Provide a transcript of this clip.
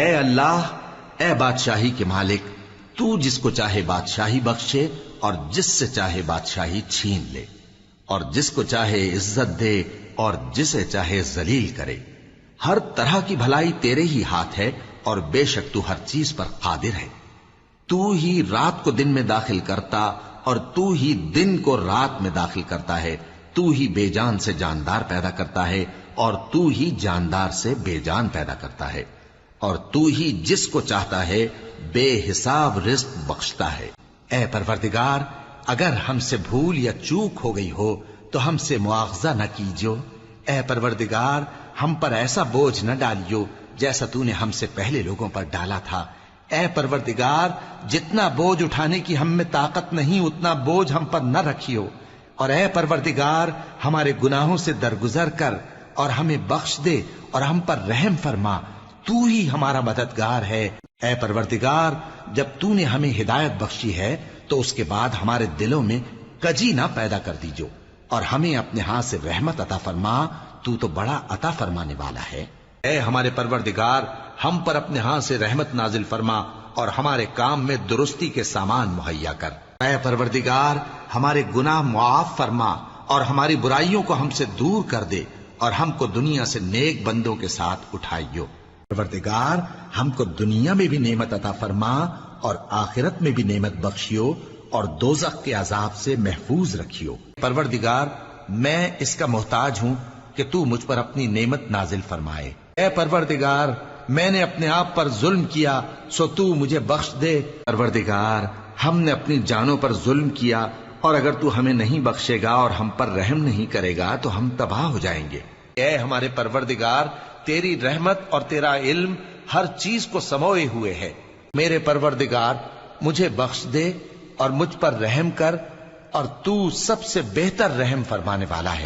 اے اللہ، اے بادشاہی کے مالک، تو جس کو چاہے بادشاہی بخشے اور جس سے چاہے بادشاہی چھین لے، اور جس کو چاہے عزت دے اور جسے چاہے ذلیل کرے۔ ہر طرح کی بھلائی تیرے ہی ہاتھ ہے، اور بے شک تو ہر چیز پر قادر ہے۔ تو ہی رات کو دن میں داخل کرتا اور تو ہی دن کو رات میں داخل کرتا ہے۔ تو ہی بے جان سے جاندار پیدا کرتا ہے اور تو ہی جاندار سے بے جان پیدا کرتا ہے، اور تو ہی جس کو چاہتا ہے بے حساب رزق بخشتا ہے۔ اے پروردگار، اگر ہم سے بھول یا چوک ہو گئی ہو تو ہم سے مواخذہ نہ کیجو۔ اے پروردگار، ہم پر ایسا بوجھ نہ ڈالیو جیسا تو نے ہم سے پہلے لوگوں پر ڈالا تھا۔ اے پروردگار، جتنا بوجھ اٹھانے کی ہم میں طاقت نہیں اتنا بوجھ ہم پر نہ رکھیو، اور اے پروردگار ہمارے گناہوں سے درگزر کر اور ہمیں بخش دے اور ہم پر رحم فرما، تو ہی ہمارا مددگار ہے۔ اے پروردگار، جب تو نے ہمیں ہدایت بخشی ہے تو اس کے بعد ہمارے دلوں میں کجی نہ پیدا کر دیجو، اور ہمیں اپنے ہاتھ سے رحمت عطا فرما، تو بڑا عطا فرمانے والا ہے۔ اے ہمارے پروردگار، ہم پر اپنے ہاتھ سے رحمت نازل فرما اور ہمارے کام میں درستی کے سامان مہیا کر۔ اے پروردگار، ہمارے گناہ معاف فرما اور ہماری برائیوں کو ہم سے دور کر دے، اور ہم کو دنیا سے نیک بندوں کے ساتھ اٹھائیو۔ پروردگار، ہم کو دنیا میں بھی نعمت عطا فرما اور آخرت میں بھی نعمت بخشیو، اور دوزخ کے عذاب سے محفوظ رکھیو۔ پروردگار، میں اس کا محتاج ہوں کہ تو مجھ پر اپنی نعمت نازل فرمائے۔ اے پروردگار، میں نے اپنے آپ پر ظلم کیا سو تو مجھے بخش دے۔ پروردگار، ہم نے اپنی جانوں پر ظلم کیا، اور اگر تو ہمیں نہیں بخشے گا اور ہم پر رحم نہیں کرے گا تو ہم تباہ ہو جائیں گے۔ اے ہمارے پروردگار، تیری رحمت اور تیرا علم ہر چیز کو سموئے ہوئے ہے۔ میرے پروردگار، مجھے بخش دے اور مجھ پر رحم کر، اور تو سب سے بہتر رحم فرمانے والا ہے۔